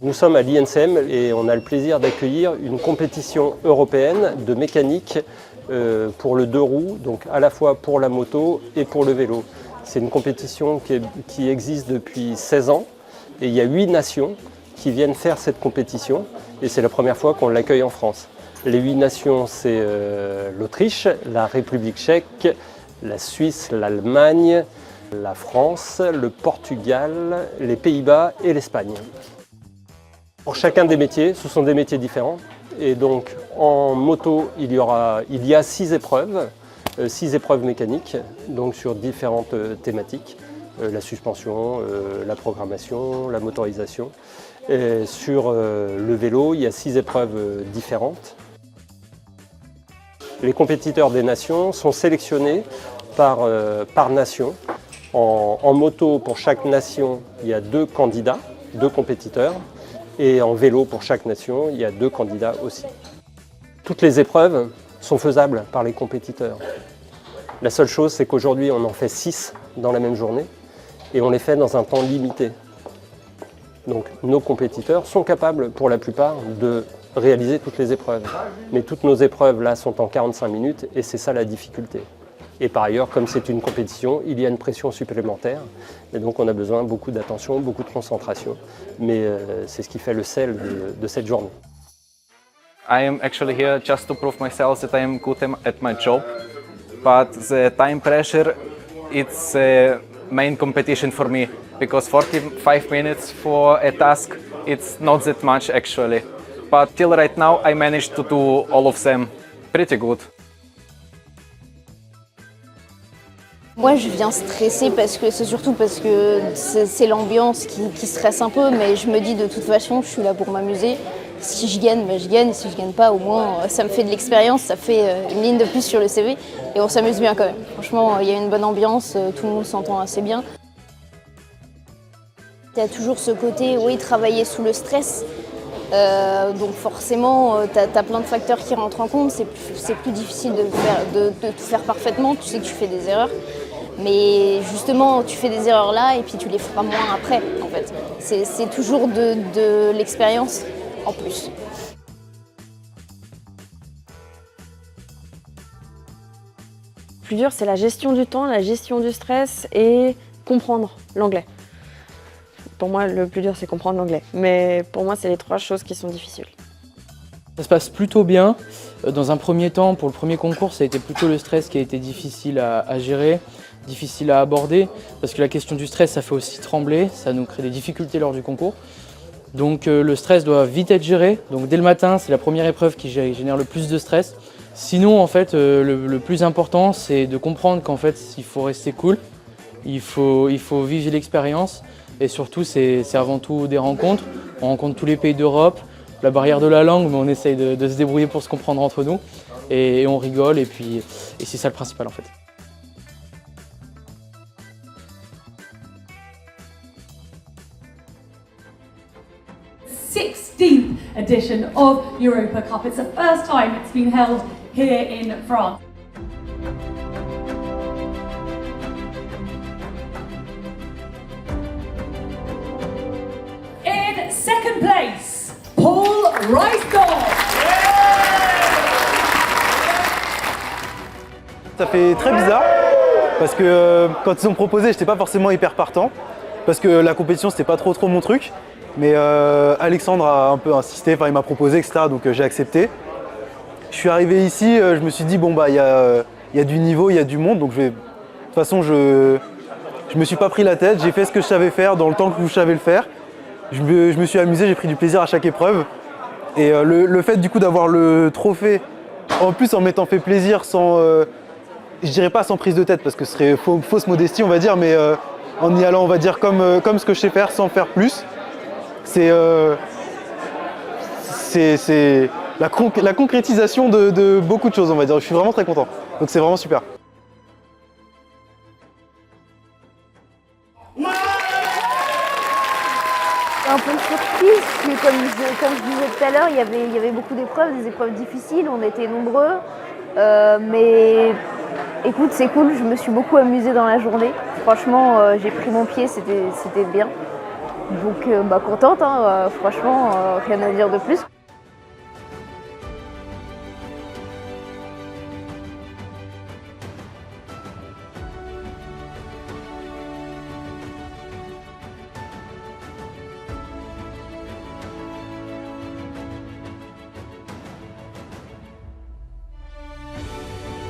Nous sommes à l'INCM et on a le plaisir d'accueillir une compétition européenne de mécanique pour le deux roues, donc à la fois pour la moto et pour le vélo. C'est une compétition qui existe depuis 16 ans et il y a 8 nations qui viennent faire cette compétition et c'est la première fois qu'on l'accueille en France. Les 8 nations, c'est l'Autriche, la République tchèque, la Suisse, l'Allemagne, la France, le Portugal, les Pays-Bas et l'Espagne. Pour chacun des métiers, ce sont des métiers différents. Et donc en moto, il y a 6 épreuves, 6 épreuves mécaniques, donc sur différentes thématiques. La suspension, la programmation, la motorisation. Et sur le vélo, il y a 6 épreuves différentes. Les compétiteurs des nations sont sélectionnés par nation. En moto, pour chaque nation, il y a 2 candidats, 2 compétiteurs. Et en vélo, pour chaque nation, il y a 2 candidats aussi. Toutes les épreuves sont faisables par les compétiteurs. La seule chose, c'est qu'aujourd'hui, on en fait 6 dans la même journée et on les fait dans un temps limité. Donc nos compétiteurs sont capables, pour la plupart, de réaliser toutes les épreuves. Mais toutes nos épreuves, là, sont en 45 minutes et c'est ça la difficulté. Et par ailleurs, comme c'est une compétition, il y a une pression supplémentaire. Et donc on a besoin beaucoup d'attention, beaucoup de concentration. Mais c'est ce qui fait le sel de cette journée. I am actually here just to prove myself that I am good at my job. But the time pressure, it's a main competition for me. Because 45 minutes for a task, it's not that much actually. But till right now, I managed to do all of them pretty good. Moi je viens stressée surtout parce que c'est l'ambiance qui stresse un peu, mais je me dis de toute façon je suis là pour m'amuser. Si je gagne, je gagne, et si je gagne pas, au moins ça me fait de l'expérience, ça fait une ligne de plus sur le CV et on s'amuse bien quand même. Franchement, il y a une bonne ambiance, tout le monde s'entend assez bien. Il y a toujours ce côté, oui, travailler sous le stress. Donc forcément, tu as plein de facteurs qui rentrent en compte, c'est plus difficile de tout faire parfaitement, tu sais que tu fais des erreurs. Mais justement, tu fais des erreurs là et puis tu les feras moins après, en fait. C'est toujours de l'expérience en plus. Le plus dur, c'est la gestion du temps, la gestion du stress et comprendre l'anglais. Pour moi, le plus dur, c'est comprendre l'anglais. Mais pour moi, c'est les 3 choses qui sont difficiles. Ça se passe plutôt bien. Dans un premier temps, pour le premier concours, ça a été plutôt le stress qui a été difficile à gérer, difficile à aborder, parce que la question du stress, ça fait aussi trembler, ça nous crée des difficultés lors du concours. Donc le stress doit vite être géré. Donc dès le matin, c'est la première épreuve qui génère le plus de stress. Sinon, en fait, le plus important, c'est de comprendre qu'en fait, il faut rester cool, il faut vivre l'expérience. Et surtout, c'est avant tout des rencontres. On rencontre tous les pays d'Europe, la barrière de la langue, mais on essaye de se débrouiller pour se comprendre entre nous. Et on rigole, et c'est ça le principal en fait. th edition of Europa Cup. It's the first time it's been held here in France. In second place, Paul Reisdorf. Ça fait très bizarre parce que quand ils ont proposé, j'étais pas forcément hyper partant parce que la compétition c'était pas trop mon truc. Mais Alexandre a un peu insisté, enfin il m'a proposé, etc. Donc j'ai accepté. Je suis arrivé ici, je me suis dit bon bah il y a du niveau, il y a du monde, donc de toute façon je me suis pas pris la tête, j'ai fait ce que je savais faire dans le temps que je savais le faire. Je me suis amusé, j'ai pris du plaisir à chaque épreuve. Et le fait du coup d'avoir le trophée, en plus en m'étant fait plaisir sans, je dirais pas sans prise de tête parce que ce serait fausse modestie on va dire, mais en y allant on va dire comme ce que je sais faire sans faire plus. C'est la concrétisation de beaucoup de choses, on va dire. Je suis vraiment très content. Donc c'est vraiment super. Un peu de surprise, parce que comme je disais tout à l'heure, il y avait beaucoup d'épreuves, des épreuves difficiles, on était nombreux. Mais écoute, c'est cool, je me suis beaucoup amusée dans la journée. Franchement, j'ai pris mon pied, c'était bien. Donc contente, hein, franchement, rien à dire de plus.